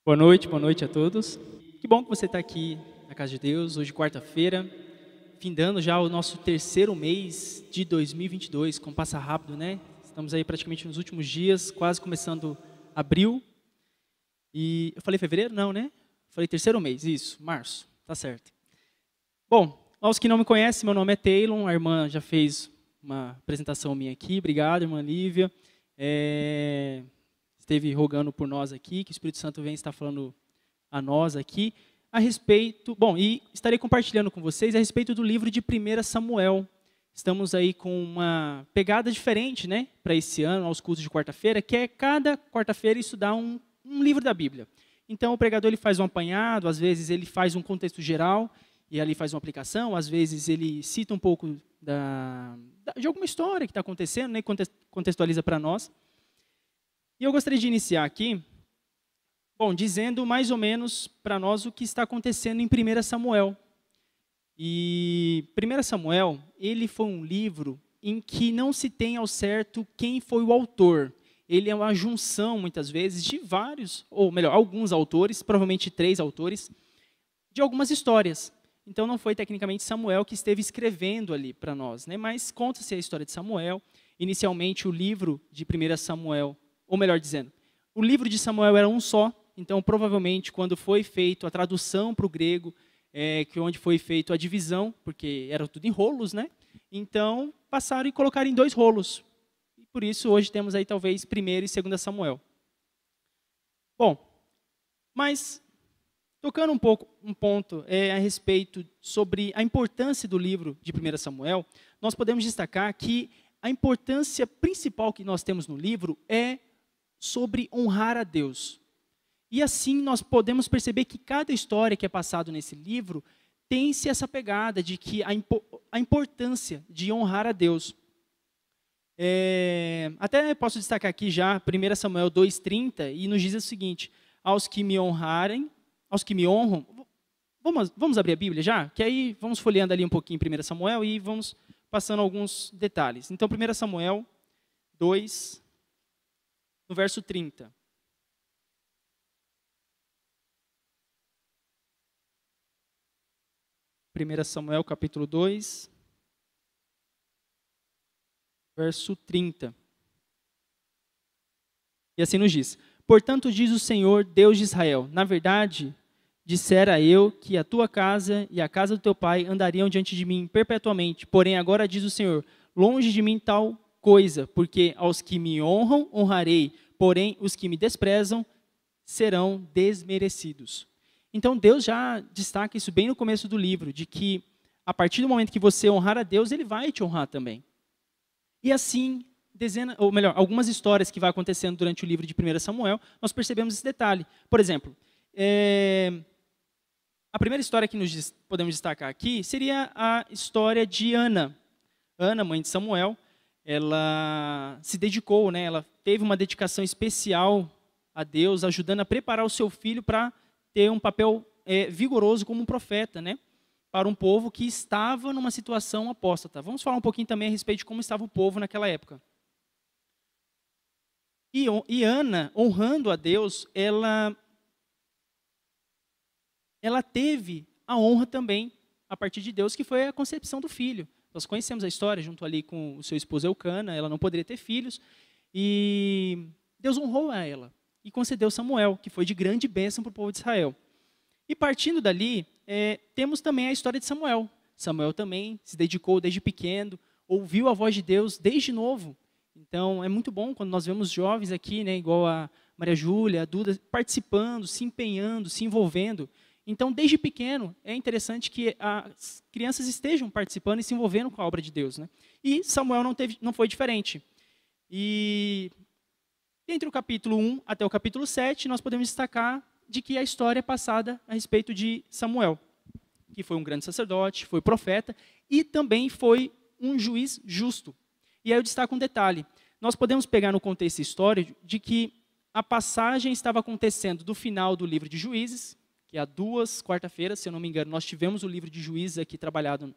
Boa noite a todos. Que bom que você está aqui na casa de Deus, hoje quarta-feira, findando já o nosso terceiro mês de 2022, como passa rápido, né? Estamos aí praticamente nos últimos dias, quase começando abril. E eu falei fevereiro? Não, né? Falei terceiro mês, isso, março, tá certo. Bom, aos que não me conhecem, meu nome é Taylor, a irmã já fez uma apresentação minha aqui, obrigado, irmã Lívia. Esteve rogando por nós aqui, que o Espírito Santo venha estar falando a nós aqui, a respeito, e estarei compartilhando com vocês a respeito do livro de 1 Samuel. Estamos aí com uma pegada diferente, né, para esse ano, aos cultos de quarta-feira, que é cada quarta-feira estudar um livro da Bíblia. Então, o pregador ele faz um apanhado, às vezes ele faz um contexto geral, e ali faz uma aplicação, às vezes ele cita um pouco de alguma história que está acontecendo, né, contextualiza para nós. E eu gostaria de iniciar aqui, dizendo mais ou menos para nós o que está acontecendo em 1 Samuel. E 1 Samuel, ele foi um livro em que não se tem ao certo quem foi o autor. Ele é uma junção, muitas vezes, de vários, ou melhor, alguns autores, provavelmente 3 autores, de algumas histórias. Então não foi tecnicamente Samuel que esteve escrevendo ali para nós, né? Mas conta-se a história de Samuel. Inicialmente o livro de 1 Samuel, ou melhor dizendo, o livro de Samuel era um só, então provavelmente quando foi feito a tradução para o grego, onde foi feito a divisão, porque era tudo em rolos, né? Então passaram e colocaram em 2 rolos. E por isso hoje temos aí talvez 1 e 2 Samuel. Mas tocando um ponto a respeito sobre a importância do livro de 1 Samuel, nós podemos destacar que a importância principal que nós temos no livro é sobre honrar a Deus. E assim nós podemos perceber que cada história que é passada nesse livro tem-se essa pegada de que a importância de honrar a Deus. Até posso destacar aqui já 1 Samuel 2,30, e nos diz o seguinte: aos que me honrarem, aos que me honram, vamos abrir a Bíblia já? Que aí vamos folheando ali um pouquinho 1 Samuel e vamos passando alguns detalhes. Então 1 Samuel 2, no verso 30. Primeira Samuel, capítulo 2, verso 30. E assim nos diz: portanto diz o Senhor, Deus de Israel, na verdade, dissera eu que a tua casa e a casa do teu pai andariam diante de mim perpetuamente. Porém agora diz o Senhor, longe de mim tal coisa, porque aos que me honram, honrarei, porém os que me desprezam serão desmerecidos. Então Deus já destaca isso bem no começo do livro, de que a partir do momento que você honrar a Deus, Ele vai te honrar também. E assim, algumas histórias que vai acontecendo durante o livro de 1 Samuel, nós percebemos esse detalhe. Por exemplo, a primeira história que podemos destacar aqui seria a história de Ana. Ana, mãe de Samuel, ela se dedicou, né? Ela teve uma dedicação especial a Deus, ajudando a preparar o seu filho para ter um papel vigoroso como um profeta, né? Para um povo que estava numa situação apóstata. Vamos falar um pouquinho também a respeito de como estava o povo naquela época. E Ana, honrando a Deus, ela teve a honra também, a partir de Deus, que foi a concepção do filho. Nós conhecemos a história, junto ali com o seu esposo Eucana, ela não poderia ter filhos, e Deus honrou a ela, e concedeu Samuel, que foi de grande bênção para o povo de Israel. E partindo dali, temos também a história de Samuel. Samuel também se dedicou desde pequeno, ouviu a voz de Deus desde novo. Então, é muito bom quando nós vemos jovens aqui, né, igual a Maria Júlia, a Duda, participando, se empenhando, se envolvendo. Então, desde pequeno, é interessante que as crianças estejam participando e se envolvendo com a obra de Deus, né? E Samuel não foi diferente. E entre o capítulo 1 até o capítulo 7, nós podemos destacar de que a história é passada a respeito de Samuel, que foi um grande sacerdote, foi profeta e também foi um juiz justo. E aí eu destaco um detalhe. Nós podemos pegar no contexto histórico de que a passagem estava acontecendo do final do livro de Juízes, que há 2 quarta-feiras, se eu não me engano, nós tivemos o livro de Juízes aqui trabalhado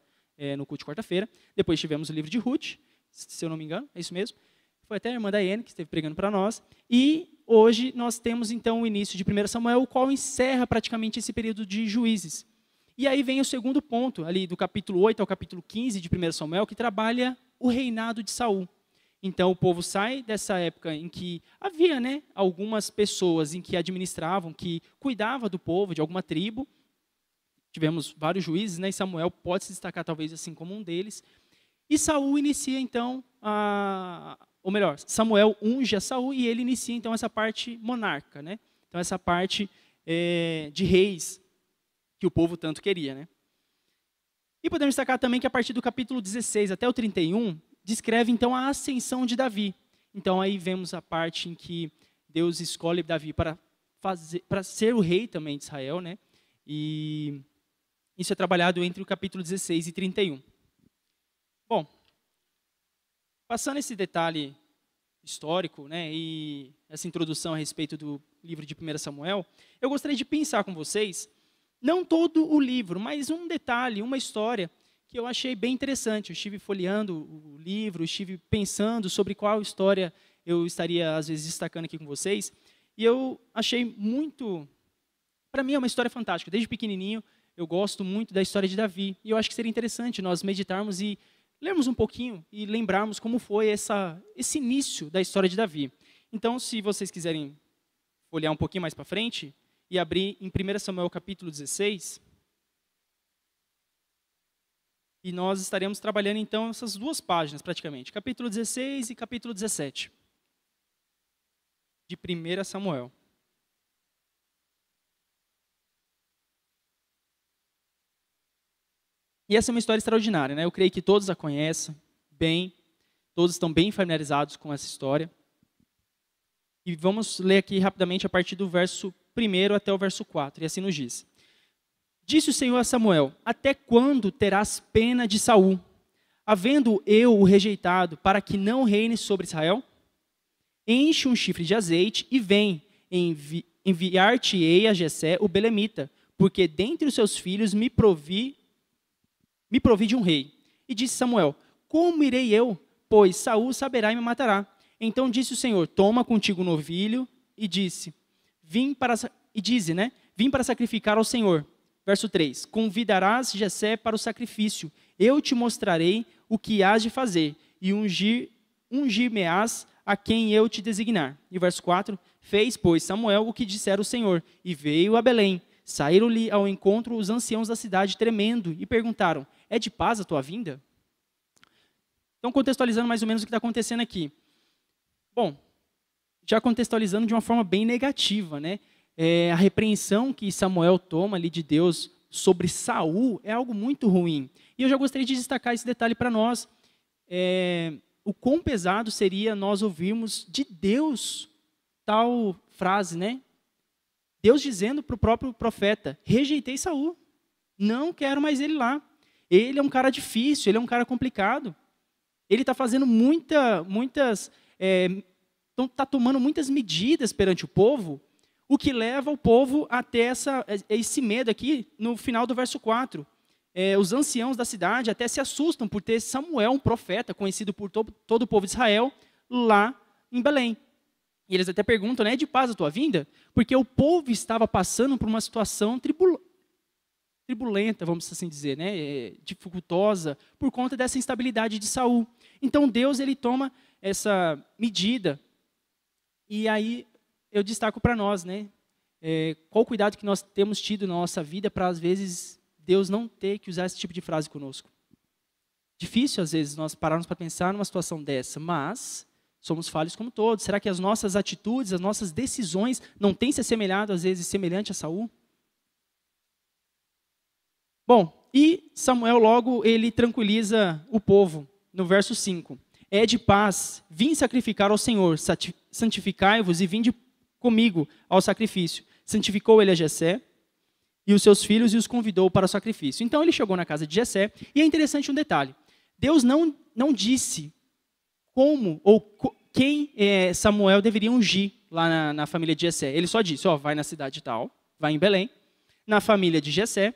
no culto de quarta-feira. Depois tivemos o livro de Ruth, se eu não me engano, é isso mesmo. Foi até a irmã Daiane que esteve pregando para nós. E hoje nós temos então o início de 1 Samuel, o qual encerra praticamente esse período de juízes. E aí vem o segundo ponto, ali do capítulo 8 ao capítulo 15 de 1 Samuel, que trabalha o reinado de Saul. Então o povo sai dessa época em que havia, né, algumas pessoas em que administravam, que cuidavam do povo, de alguma tribo. Tivemos vários juízes, né, e Samuel pode se destacar talvez assim como um deles. E Saul inicia então, ou melhor, Samuel unge a Saul e ele inicia então essa parte monarca, né? Então essa parte de reis que o povo tanto queria, né? E podemos destacar também que a partir do capítulo 16 até o 31, descreve então a ascensão de Davi. Então aí vemos a parte em que Deus escolhe Davi para ser o rei também de Israel, né? E isso é trabalhado entre o capítulo 16 e 31. Bom, passando esse detalhe histórico, né, e essa introdução a respeito do livro de 1 Samuel, eu gostaria de pensar com vocês, não todo o livro, mas um detalhe, uma história que eu achei bem interessante. Eu estive folheando o livro, estive pensando sobre qual história eu estaria, às vezes, destacando aqui com vocês, e eu achei muito... Para mim é uma história fantástica. Desde pequenininho, eu gosto muito da história de Davi, e eu acho que seria interessante nós meditarmos e lermos um pouquinho e lembrarmos como foi esse início da história de Davi. Então, se vocês quiserem olhar um pouquinho mais para frente e abrir em 1 Samuel capítulo 16, e nós estaremos trabalhando então essas duas páginas praticamente, capítulo 16 e capítulo 17 de 1 Samuel. E essa é uma história extraordinária, né? Eu creio que todos a conhecem bem, todos estão bem familiarizados com essa história. E vamos ler aqui rapidamente a partir do verso 1 até o verso 4, e assim nos diz. Disse o Senhor a Samuel, até quando terás pena de Saul, havendo eu o rejeitado, para que não reine sobre Israel? Enche um chifre de azeite e vem, enviar-te-ei a Jessé o belemita, porque dentre os seus filhos me provi de um rei. E disse Samuel, como irei eu? Pois Saul saberá e me matará. Então disse o Senhor, toma contigo um novilho, e vim para sacrificar ao Senhor. Verso 3, convidarás Jessé para o sacrifício, eu te mostrarei o que hás de fazer, e ungir-me-ás a quem eu te designar. E verso 4, fez, pois, Samuel o que dissera o Senhor, e veio a Belém. Saíram-lhe ao encontro os anciãos da cidade tremendo, e perguntaram, é de paz a tua vinda? Então, contextualizando mais ou menos o que está acontecendo aqui. Bom, já contextualizando de uma forma bem negativa, né? A repreensão que Samuel toma ali de Deus sobre Saul é algo muito ruim. E eu já gostaria de destacar esse detalhe para nós. O quão pesado seria nós ouvirmos de Deus tal frase, né? Deus dizendo para o próprio profeta, rejeitei Saul, não quero mais ele lá. Ele é um cara difícil, ele é um cara complicado. Ele está fazendo está tomando muitas medidas perante o povo, o que leva o povo a ter esse medo aqui no final do verso 4. Os anciãos da cidade até se assustam por ter Samuel, um profeta, conhecido por todo o povo de Israel, lá em Belém. E eles até perguntam, é de paz a tua vinda? Porque o povo estava passando por uma situação tribulenta, vamos assim dizer, né? Dificultosa, por conta dessa instabilidade de Saul. Então Deus ele toma essa medida. E aí eu destaco para nós, né? Qual o cuidado que nós temos tido na nossa vida para, às vezes, Deus não ter que usar esse tipo de frase conosco. Difícil, às vezes, nós pararmos para pensar numa situação dessa, mas somos falhos como todos. Será que as nossas atitudes, as nossas decisões não têm se assemelhado, às vezes, semelhante a Saul? Bom, e Samuel logo ele tranquiliza o povo, no verso 5. É de paz, vim sacrificar ao Senhor, santificai-vos e vinde comigo ao sacrifício. Santificou ele a Jessé e os seus filhos e os convidou para o sacrifício. Então ele chegou na casa de Jessé, e é interessante um detalhe. Deus não disse como ou quem Samuel deveria ungir lá na família de Jessé. Ele só disse, vai na cidade tal, vai em Belém, na família de Jessé.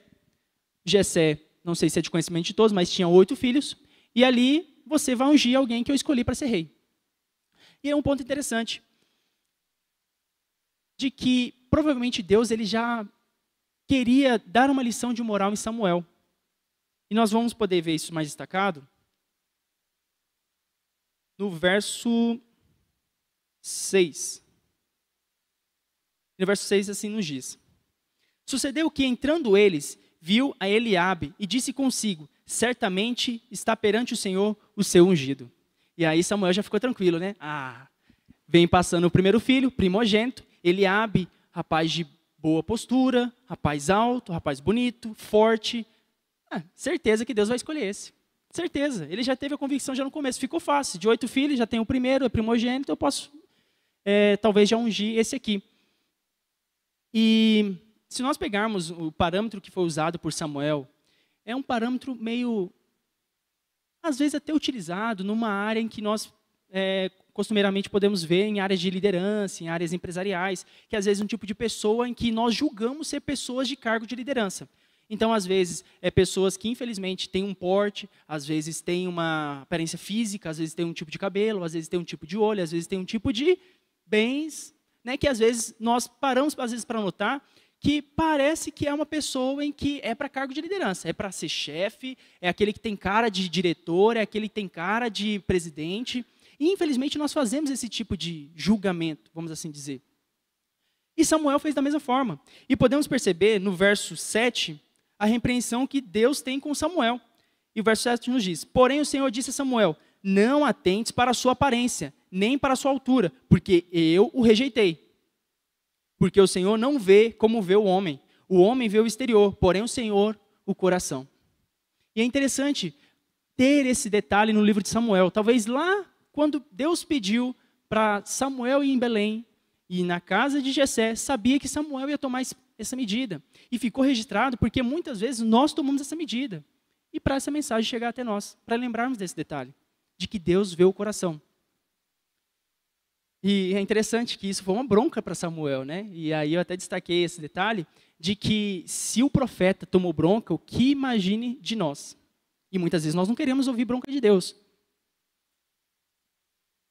Jessé, não sei se é de conhecimento de todos, mas tinha 8 filhos, e ali você vai ungir alguém que eu escolhi para ser rei. E é um ponto interessante. de que provavelmente Deus ele já queria dar uma lição de moral em Samuel. E nós vamos poder ver isso mais destacado no verso 6. No verso 6 assim nos diz: Sucedeu que, entrando eles, viu a Eliabe e disse consigo: certamente está perante o Senhor o seu ungido. E aí Samuel já ficou tranquilo, né? Vem passando o primeiro filho, primogênito, Eliabe, rapaz de boa postura, rapaz alto, rapaz bonito, forte. Certeza que Deus vai escolher esse. Certeza. Ele já teve a convicção já no começo. Ficou fácil. De 8 filhos, já tem o primeiro, é primogênito, eu posso talvez já ungir esse aqui. E se nós pegarmos o parâmetro que foi usado por Samuel, é um parâmetro meio, às vezes até utilizado numa área em que nós costumeiramente podemos ver em áreas de liderança, em áreas empresariais, que às vezes é um tipo de pessoa em que nós julgamos ser pessoas de cargo de liderança. Então, às vezes, pessoas que, infelizmente, têm um porte, às vezes têm uma aparência física, às vezes têm um tipo de cabelo, às vezes têm um tipo de olho, às vezes têm um tipo de bens, né, que às vezes nós paramos, às vezes, para notar que parece que é uma pessoa em que é para cargo de liderança, é para ser chefe, é aquele que tem cara de diretor, é aquele que tem cara de presidente. E, infelizmente, nós fazemos esse tipo de julgamento, vamos assim dizer. E Samuel fez da mesma forma. E podemos perceber, no verso 7, a repreensão que Deus tem com Samuel. E o verso 7 nos diz: Porém o Senhor disse a Samuel: Não atentes para a sua aparência, nem para a sua altura, porque eu o rejeitei. Porque o Senhor não vê como vê o homem vê o exterior, porém o Senhor o coração. E é interessante ter esse detalhe no livro de Samuel. Talvez lá, quando Deus pediu para Samuel ir em Belém, e na casa de Jessé, sabia que Samuel ia tomar essa medida. E ficou registrado porque muitas vezes nós tomamos essa medida. E para essa mensagem chegar até nós, para lembrarmos desse detalhe, de que Deus vê o coração. E é interessante que isso foi uma bronca para Samuel, né? E aí eu até destaquei esse detalhe, de que se o profeta tomou bronca, o que imagine de nós? E muitas vezes nós não queremos ouvir bronca de Deus.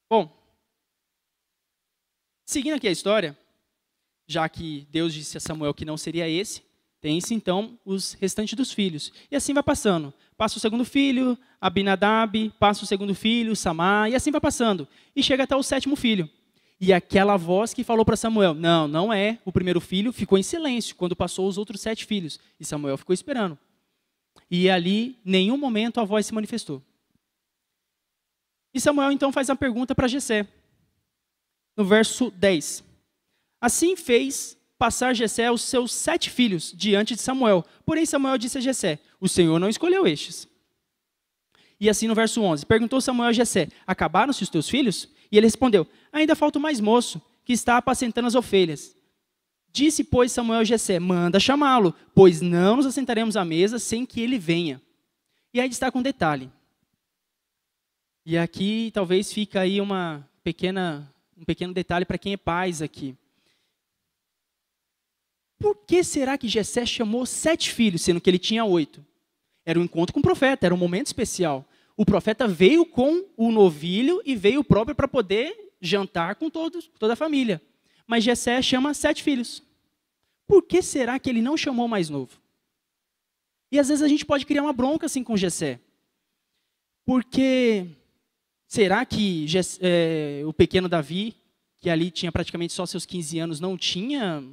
Bom, seguindo aqui a história, já que Deus disse a Samuel que não seria esse, tem-se então os restantes dos filhos. E assim vai passando. Passa o segundo filho, Abinadab, passa o segundo filho, Samá, e assim vai passando. E chega até o 7º filho. E aquela voz que falou para Samuel: não, não é o primeiro filho, ficou em silêncio quando passou os outros 7 filhos. E Samuel ficou esperando. E ali, em nenhum momento, a voz se manifestou. E Samuel então faz uma pergunta para Jessé. No verso 10. Assim fez passar Jessé os seus 7 filhos diante de Samuel. Porém Samuel disse a Jessé: o Senhor não escolheu estes. E assim no verso 11. Perguntou Samuel a Jessé: acabaram-se os teus filhos? E ele respondeu: ainda falta o mais moço, que está apacentando as ovelhas. Disse, pois, Samuel a Jessé: manda chamá-lo, pois não nos assentaremos à mesa sem que ele venha. E aí destaca um detalhe. E aqui talvez fica aí um pequeno detalhe para quem é pais aqui. Por que será que Jessé chamou 7 filhos, sendo que ele tinha 8? Era um encontro com o profeta, era um momento especial. O profeta veio com o novilho e veio próprio para poder jantar com toda a família. Mas Jessé chama 7 filhos. Por que será que ele não chamou o mais novo? E às vezes a gente pode criar uma bronca assim com Jessé. Porque será que o pequeno Davi, que ali tinha praticamente só seus 15 anos, não tinha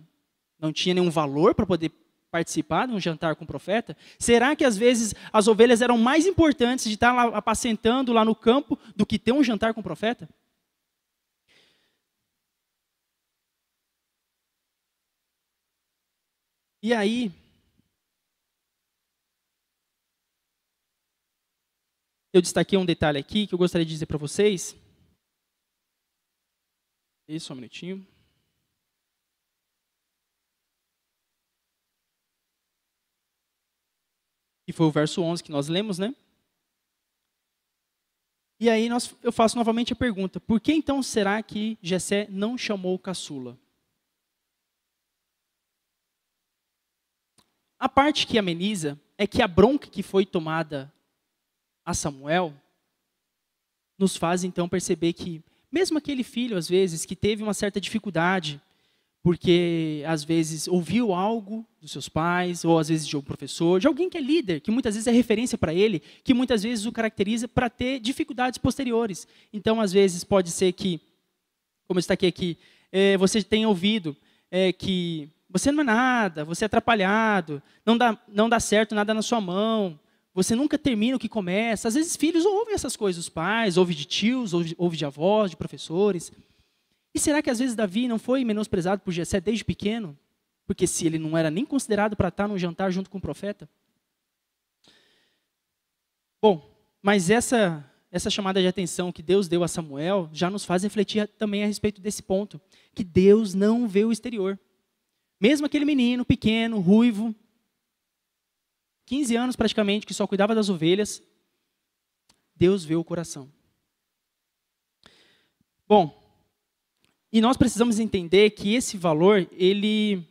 nenhum valor para poder participar de um jantar com o profeta? Será que às vezes as ovelhas eram mais importantes de estar lá apacentando lá no campo do que ter um jantar com o profeta? E aí, eu destaquei um detalhe aqui que eu gostaria de dizer para vocês. Isso, só um minutinho. Que foi o verso 11 que nós lemos, né? E aí eu faço novamente a pergunta: por que então será que Jessé não chamou o caçula? A parte que ameniza é que a bronca que foi tomada a Samuel nos faz então perceber que mesmo aquele filho, às vezes, que teve uma certa dificuldade porque às vezes ouviu algo dos seus pais, ou às vezes de um professor, de alguém que é líder, que muitas vezes é referência para ele, que muitas vezes o caracteriza para ter dificuldades posteriores. Então, às vezes, pode ser que, como eu destaquei aqui, você tenha ouvido que você não é nada, você é atrapalhado, não dá certo nada na sua mão, você nunca termina o que começa. Às vezes, filhos ouvem essas coisas dos pais, ouvem de tios, ouvem de avós, de professores. E será que às vezes Davi não foi menosprezado por Jessé desde pequeno? Porque se ele não era nem considerado para estar num jantar junto com o profeta? Bom, mas essa chamada de atenção que Deus deu a Samuel já nos faz refletir também a respeito desse ponto, que Deus não vê o exterior. Mesmo aquele menino pequeno, ruivo, 15 anos praticamente, que só cuidava das ovelhas, Deus vê o coração. Bom, e nós precisamos entender que esse valor, ele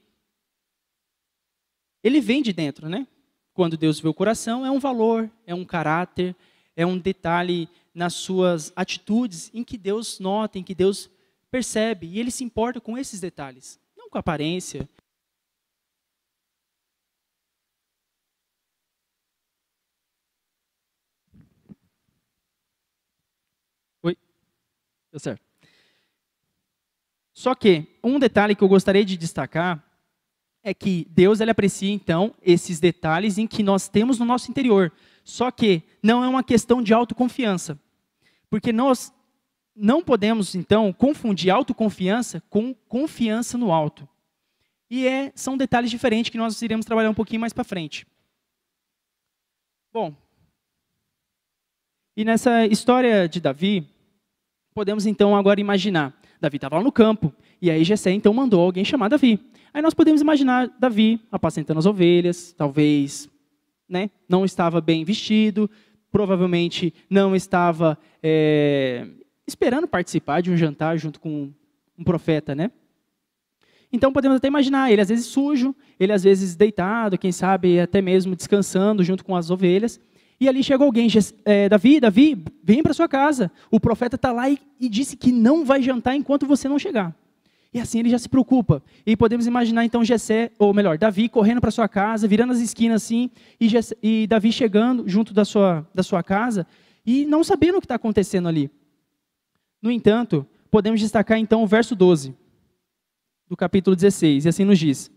vem de dentro, né? Quando Deus vê o coração, é um valor, é um caráter, é um detalhe nas suas atitudes em que Deus nota, em que Deus percebe, e Ele se importa com esses detalhes, não com a aparência. Oi? Deu certo. Só que um detalhe que eu gostaria de destacar é que Deus ele aprecia, então, esses detalhes em que nós temos no nosso interior. Só que não é uma questão de autoconfiança. Porque nós não podemos, então, confundir autoconfiança com confiança no alto. E são detalhes diferentes que nós iremos trabalhar um pouquinho mais para frente. Bom, e nessa história de Davi, podemos, então, agora imaginar. Davi estava lá no campo, e aí Jessé, então, mandou alguém chamar Davi. Aí nós podemos imaginar Davi apacentando as ovelhas, talvez, né, não estava bem vestido, provavelmente não estava esperando participar de um jantar junto com um profeta, né? Então podemos até imaginar ele às vezes sujo, ele às vezes deitado, quem sabe até mesmo descansando junto com as ovelhas. E ali chega alguém, Davi, vem para sua casa. O profeta está lá e disse que não vai jantar enquanto você não chegar. E assim ele já se preocupa. E podemos imaginar então Davi correndo para sua casa, virando as esquinas assim, e Davi chegando junto da sua casa e não sabendo o que está acontecendo ali. No entanto, podemos destacar então o verso 12 do capítulo 16, e assim nos diz: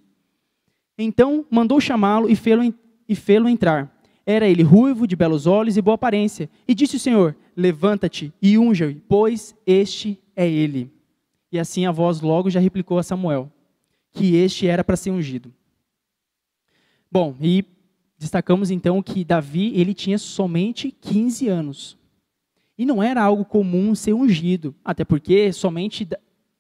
Então mandou chamá-lo e fê-lo entrar. Era ele ruivo, de belos olhos e boa aparência. E disse o Senhor: Levanta-te e unja-o, pois este é ele. E assim a voz logo já replicou a Samuel, que este era para ser ungido. Bom, e destacamos então que Davi, ele tinha somente 15 anos. E não era algo comum ser ungido, até porque somente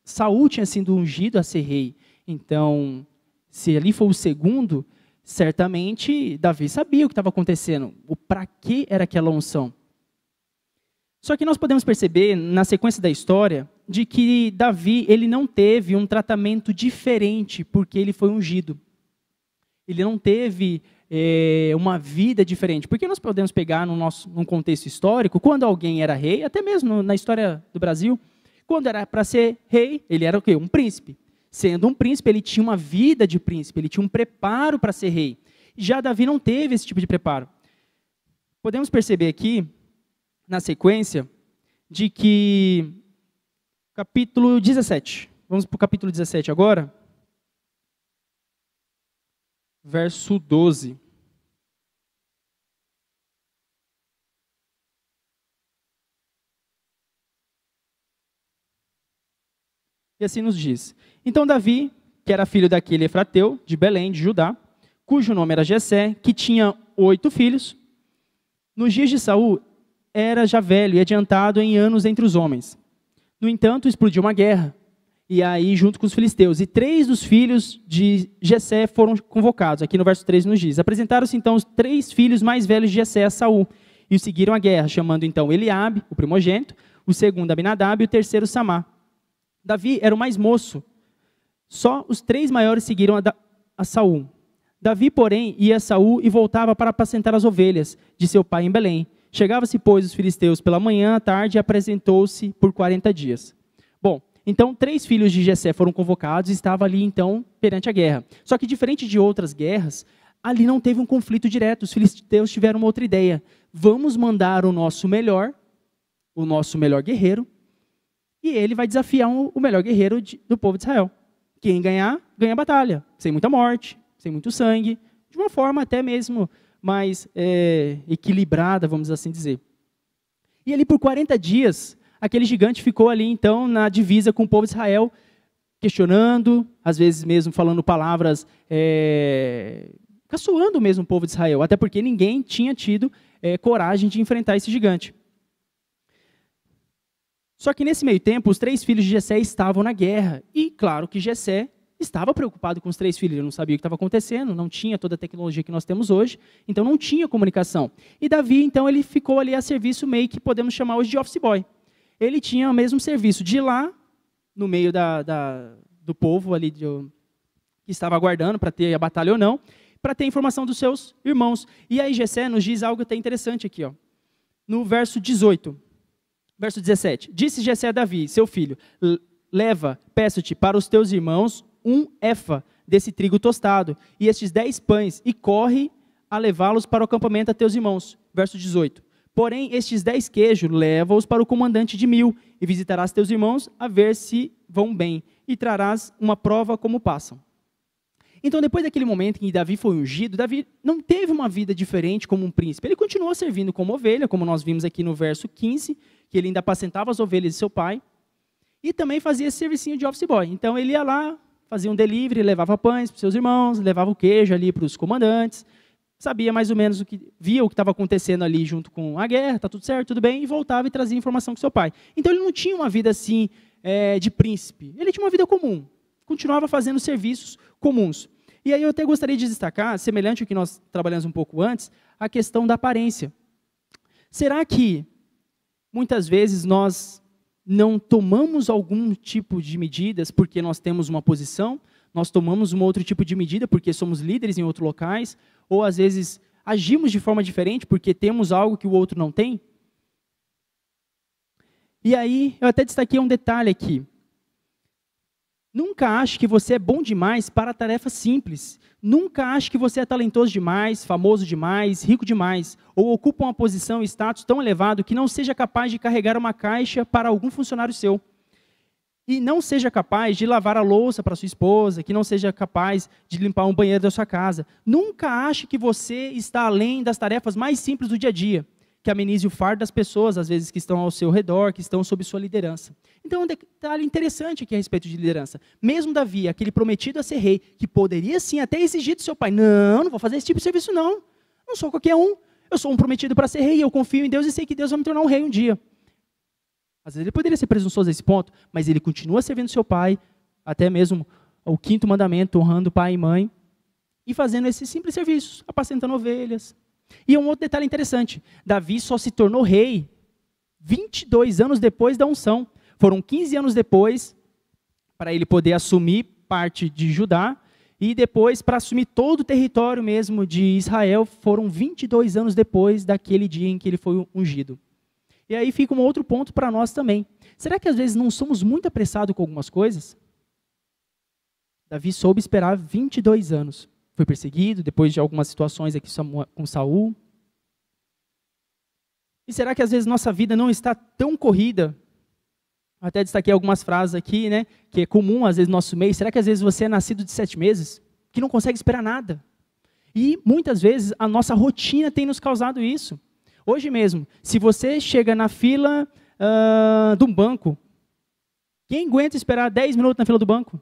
Saul tinha sido ungido a ser rei. Então, se ali for o segundo, certamente Davi sabia o que estava acontecendo, o para que era aquela unção. Só que nós podemos perceber, na sequência da história, de que Davi ele não teve um tratamento diferente porque ele foi ungido. Ele não teve uma vida diferente. Porque nós podemos pegar num contexto histórico, quando alguém era rei, até mesmo na história do Brasil, quando era para ser rei, ele era o quê? Um príncipe. Sendo um príncipe, ele tinha uma vida de príncipe, ele tinha um preparo para ser rei. Já Davi não teve esse tipo de preparo. Podemos perceber aqui, na sequência, de que capítulo 17, vamos para o capítulo 17 agora, verso 12. E assim nos diz: Então Davi, que era filho daquele Efrateu, de Belém, de Judá, cujo nome era Jessé, que tinha 8 filhos, nos dias de Saul era já velho e adiantado em anos entre os homens. No entanto, explodiu uma guerra, e aí junto com os filisteus, e 3 dos filhos de Jessé foram convocados. Aqui no verso 13 nos diz: Apresentaram-se então os 3 filhos mais velhos de Jessé a Saul, e o seguiram à guerra, chamando então Eliabe, o primogênito, o segundo Abinadab e o terceiro Samá. Davi era o mais moço. Só os 3 maiores seguiram a Saul. Davi, porém, ia a Saul e voltava para apacentar as ovelhas de seu pai em Belém. Chegava-se, pois, os filisteus pela manhã, à tarde, e apresentou-se por 40 dias. Bom, Então, 3 filhos de Jessé foram convocados e estavam ali, então, perante a guerra. Só que, diferente de outras guerras, ali não teve um conflito direto. Os filisteus tiveram uma outra ideia. Vamos mandar o nosso melhor guerreiro, e ele vai desafiar o melhor guerreiro do povo de Israel. Quem ganhar, ganha a batalha. Sem muita morte, sem muito sangue, de uma forma até mesmo mais equilibrada, vamos assim dizer. E ali por 40 dias, aquele gigante ficou ali, então, na divisa com o povo de Israel, questionando, às vezes mesmo falando palavras, caçoando mesmo o povo de Israel, até porque ninguém tinha tido coragem de enfrentar esse gigante. Só que nesse meio tempo, os 3 filhos de Jessé estavam na guerra. E claro que Jessé estava preocupado com os 3 filhos, ele não sabia o que estava acontecendo, não tinha toda a tecnologia que nós temos hoje, então não tinha comunicação. E Davi, então, ele ficou ali a serviço meio que podemos chamar hoje de office boy. Ele tinha o mesmo serviço de ir lá, no meio do povo ali, que estava aguardando para ter a batalha ou não, para ter informação dos seus irmãos. E aí Jessé nos diz algo até interessante aqui, ó, no verso 18. Verso 17. Disse Jessé a Davi, seu filho, leva, peço-te, para os teus irmãos 1 efa desse trigo tostado, e estes 10 pães, e corre a levá-los para o acampamento a teus irmãos. Verso 18. Porém, estes 10 queijos, leva-os para o comandante de 1000, e visitarás teus irmãos, a ver se vão bem, e trarás uma prova como passam. Então, depois daquele momento em que Davi foi ungido, Davi não teve uma vida diferente como um príncipe. Ele continuou servindo como ovelha, como nós vimos aqui no verso 15, que ele ainda apacentava as ovelhas de seu pai, e também fazia esse servicinho de office boy. Então, ele ia lá, fazia um delivery, levava pães para os seus irmãos, levava o queijo ali para os comandantes, sabia mais ou menos via o que estava acontecendo ali junto com a guerra, está tudo certo, tudo bem, e voltava e trazia informação com seu pai. Então, ele não tinha uma vida assim, de príncipe, ele tinha uma vida comum, continuava fazendo serviços comuns. E aí eu até gostaria de destacar, semelhante ao que nós trabalhamos um pouco antes, a questão da aparência. Será que muitas vezes nós não tomamos algum tipo de medidas porque nós temos uma posição, nós tomamos um outro tipo de medida porque somos líderes em outros locais, ou às vezes agimos de forma diferente porque temos algo que o outro não tem? E aí eu até destaquei um detalhe aqui. Nunca ache que você é bom demais para tarefas simples. Nunca ache que você é talentoso demais, famoso demais, rico demais, ou ocupa uma posição e status tão elevado que não seja capaz de carregar uma caixa para algum funcionário seu. E não seja capaz de lavar a louça para sua esposa, que não seja capaz de limpar um banheiro da sua casa. Nunca ache que você está além das tarefas mais simples do dia a dia, que amenize o fardo das pessoas, às vezes, que estão ao seu redor, que estão sob sua liderança. Então, um detalhe interessante aqui a respeito de liderança. Mesmo Davi, aquele prometido a ser rei, que poderia sim até exigir do seu pai, não vou fazer esse tipo de serviço não. Não sou qualquer um. Eu sou um prometido para ser rei, eu confio em Deus e sei que Deus vai me tornar um rei um dia. Às vezes ele poderia ser presunçoso a esse ponto, mas ele continua servindo seu pai, até mesmo o 5º mandamento, honrando pai e mãe, e fazendo esses simples serviços, apacentando ovelhas. E um outro detalhe interessante, Davi só se tornou rei 22 anos depois da unção. Foram 15 anos depois para ele poder assumir parte de Judá, e depois para assumir todo o território mesmo de Israel, foram 22 anos depois daquele dia em que ele foi ungido. E aí fica um outro ponto para nós também. Será que às vezes não somos muito apressados com algumas coisas? Davi soube esperar 22 anos. Foi perseguido, depois de algumas situações aqui com Saul. E será que às vezes nossa vida não está tão corrida? Até destaquei algumas frases aqui, né, que é comum às vezes no nosso meio. Será que às vezes você é nascido de 7 meses, que não consegue esperar nada? E muitas vezes a nossa rotina tem nos causado isso. Hoje mesmo, se você chega na fila de um banco, quem aguenta esperar 10 minutos na fila do banco?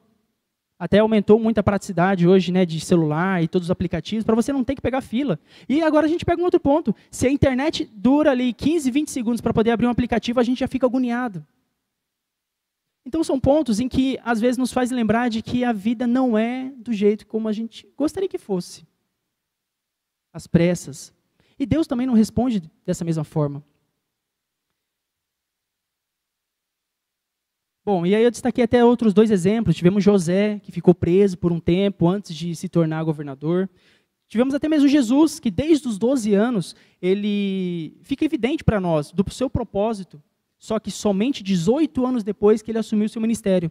Até aumentou muito a praticidade hoje, né, de celular e todos os aplicativos, para você não ter que pegar fila. E agora a gente pega um outro ponto. Se a internet dura ali 15, 20 segundos para poder abrir um aplicativo, a gente já fica agoniado. Então são pontos em que às vezes nos faz lembrar de que a vida não é do jeito como a gente gostaria que fosse. Às pressas. E Deus também não responde dessa mesma forma. Bom, e aí eu destaquei até outros 2 exemplos. Tivemos José, que ficou preso por um tempo antes de se tornar governador. Tivemos até mesmo Jesus, que desde os 12 anos, ele fica evidente para nós, do seu propósito, Só que somente 18 anos depois que ele assumiu seu ministério.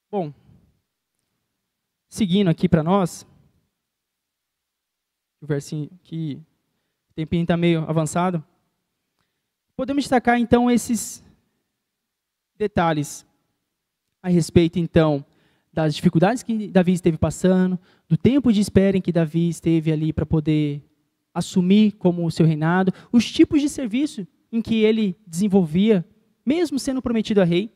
Bom, seguindo aqui para nós, o versinho aqui, o tempinho está meio avançado. Podemos destacar, então, esses detalhes a respeito, então, das dificuldades que Davi esteve passando, do tempo de espera em que Davi esteve ali para poder assumir como o seu reinado, os tipos de serviço em que ele desenvolvia, mesmo sendo prometido a rei.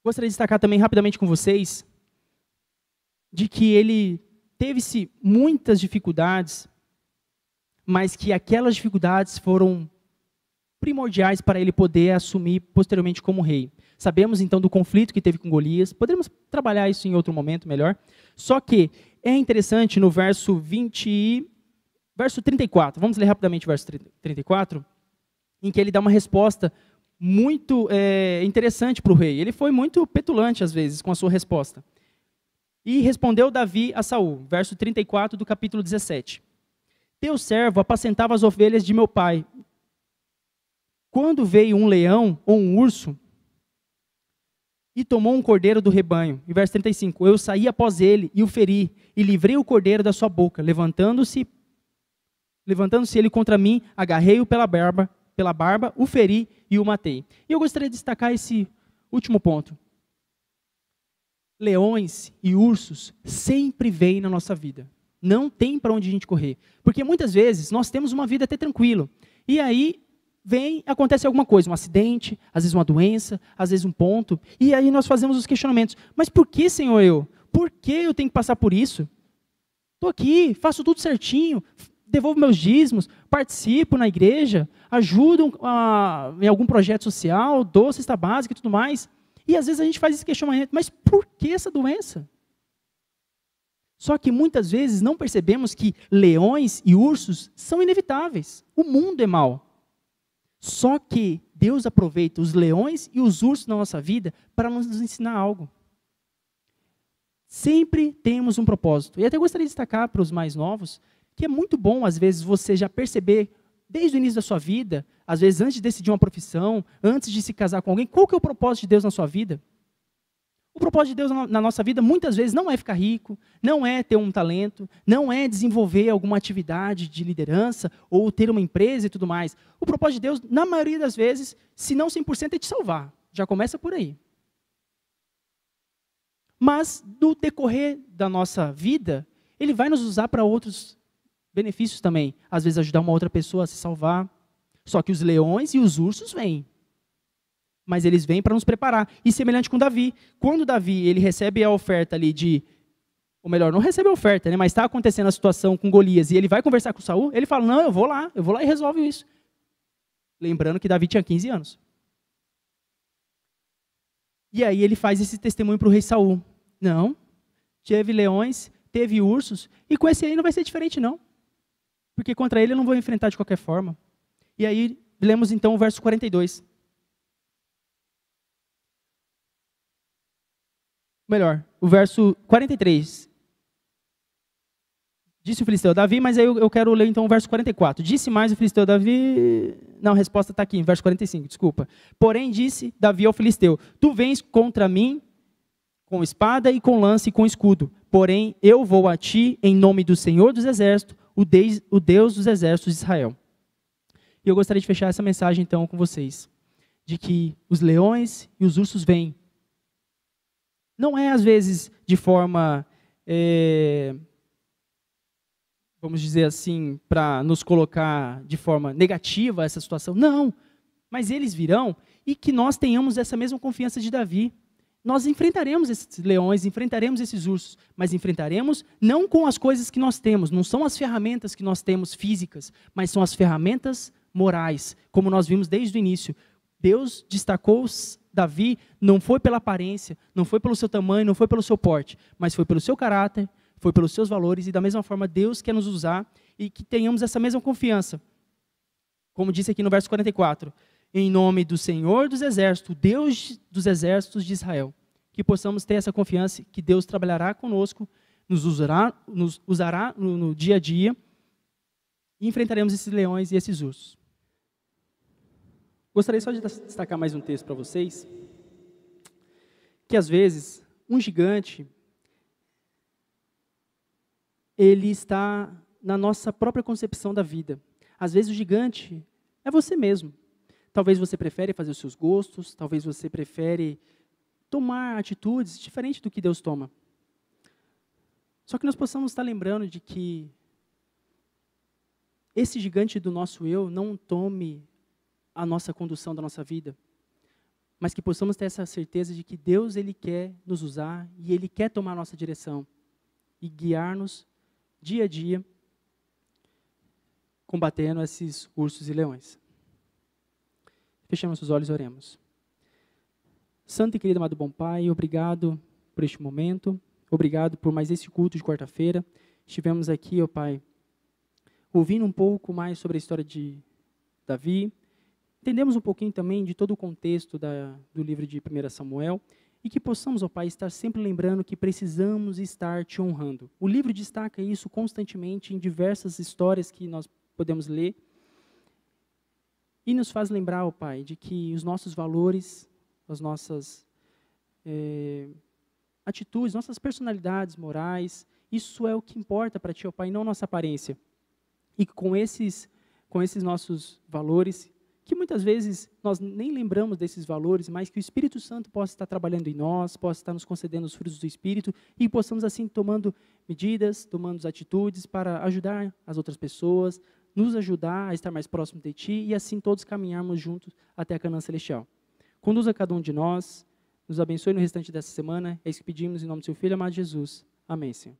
Gostaria de destacar também rapidamente com vocês de que ele teve-se muitas dificuldades, mas que aquelas dificuldades foram primordiais para ele poder assumir posteriormente como rei. Sabemos então do conflito que teve com Golias, poderíamos trabalhar isso em outro momento melhor, só que é interessante no verso 34, vamos ler rapidamente o verso 34, em que ele dá uma resposta muito interessante para o rei. Ele foi muito petulante às vezes com a sua resposta. E respondeu Davi a Saul, verso 34 do capítulo 17. Teu servo apacentava as ovelhas de meu pai. Quando veio um leão ou um urso e tomou um cordeiro do rebanho. E verso 35, eu saí após ele e o feri, e livrei o cordeiro da sua boca. Levantando-se ele contra mim, agarrei-o pela barba, o feri e o matei. E eu gostaria de destacar esse último ponto. Leões e ursos sempre vêm na nossa vida. Não tem para onde a gente correr. Porque muitas vezes nós temos uma vida até tranquila. E aí acontece alguma coisa, um acidente, às vezes uma doença, às vezes um ponto. E aí nós fazemos os questionamentos. Mas por que, Senhor, eu? Por que eu tenho que passar por isso? Estou aqui, faço tudo certinho, devolvo meus dízimos, participo na igreja, ajudo em algum projeto social, dou cesta básica e tudo mais. E às vezes a gente faz esse questionamento, mas por que essa doença? Só que muitas vezes não percebemos que leões e ursos são inevitáveis. O mundo é mau. Só que Deus aproveita os leões e os ursos na nossa vida para nos ensinar algo. Sempre temos um propósito. E até gostaria de destacar para os mais novos, que é muito bom às vezes você já perceber, desde o início da sua vida, às vezes antes de decidir uma profissão, antes de se casar com alguém, qual que é o propósito de Deus na sua vida? O propósito de Deus na nossa vida, muitas vezes, não é ficar rico, não é ter um talento, não é desenvolver alguma atividade de liderança, ou ter uma empresa e tudo mais. O propósito de Deus, na maioria das vezes, se não 100%, é te salvar. Já começa por aí. Mas, no decorrer da nossa vida, Ele vai nos usar para outros benefícios também. Às vezes, ajudar uma outra pessoa a se salvar. Só que os leões e os ursos vêm. Mas eles vêm para nos preparar. E semelhante com Davi. Quando Davi ele recebe a oferta ali ou melhor, não recebe a oferta, né? Mas está acontecendo a situação com Golias e ele vai conversar com Saul, ele fala, não, eu vou lá e resolvo isso. Lembrando que Davi tinha 15 anos. E aí ele faz esse testemunho para o rei Saul. Não, teve leões, teve ursos, e com esse aí não vai ser diferente não. Porque contra ele eu não vou enfrentar de qualquer forma. E aí lemos então o verso 42. Melhor, o verso 43. Disse o filisteu Davi, mas aí eu quero ler então o verso 44. Disse mais o filisteu Davi... Não, a resposta está aqui, em verso 45, desculpa. Porém disse Davi ao filisteu, tu vens contra mim com espada e com lança e com escudo. Porém eu vou a ti em nome do Senhor dos Exércitos, o Deus dos Exércitos de Israel. E eu gostaria de fechar essa mensagem então com vocês. De que os leões e os ursos vêm. Não é, às vezes, de forma, vamos dizer assim, para nos colocar de forma negativa essa situação. Não, mas eles virão e que nós tenhamos essa mesma confiança de Davi. Nós enfrentaremos esses leões, enfrentaremos esses ursos, mas enfrentaremos não com as coisas que nós temos, não são as ferramentas que nós temos físicas, mas são as ferramentas morais, como nós vimos desde o início. Deus destacou Davi, não foi pela aparência, não foi pelo seu tamanho, não foi pelo seu porte, mas foi pelo seu caráter, foi pelos seus valores, e da mesma forma Deus quer nos usar e que tenhamos essa mesma confiança. Como disse aqui no verso 44, em nome do Senhor dos Exércitos, Deus dos Exércitos de Israel, que possamos ter essa confiança que Deus trabalhará conosco, nos usará no dia a dia, e enfrentaremos esses leões e esses ursos. Gostaria só de destacar mais um texto para vocês, que às vezes um gigante, ele está na nossa própria concepção da vida. Às vezes o gigante é você mesmo. Talvez você prefere fazer os seus gostos, talvez você prefere tomar atitudes diferentes do que Deus toma. Só que nós possamos estar lembrando de que esse gigante do nosso eu não tome a nossa condução da nossa vida, mas que possamos ter essa certeza de que Deus, Ele quer nos usar e Ele quer tomar a nossa direção e guiar-nos dia a dia, combatendo esses ursos e leões. Fechemos os olhos e oremos. Santo e querido amado bom Pai, obrigado por este momento, obrigado por mais esse culto de quarta-feira. Estivemos aqui, ó Pai, ouvindo um pouco mais sobre a história de Davi, entendemos um pouquinho também de todo o contexto do livro de 1 Samuel, e que possamos, ó Pai, estar sempre lembrando que precisamos estar te honrando. O livro destaca isso constantemente em diversas histórias que nós podemos ler, e nos faz lembrar, ó Pai, de que os nossos valores, as nossas atitudes, nossas personalidades morais, isso é o que importa para Ti, ó Pai, não nossa aparência. E com esses nossos valores, que muitas vezes nós nem lembramos desses valores, mas que o Espírito Santo possa estar trabalhando em nós, possa estar nos concedendo os frutos do Espírito, e possamos assim tomando medidas, tomando atitudes para ajudar as outras pessoas, nos ajudar a estar mais próximo de Ti, e assim todos caminharmos juntos até a Canaã Celestial. Conduza cada um de nós, nos abençoe no restante dessa semana, é isso que pedimos em nome do Seu Filho amado Jesus. Amém, Senhor.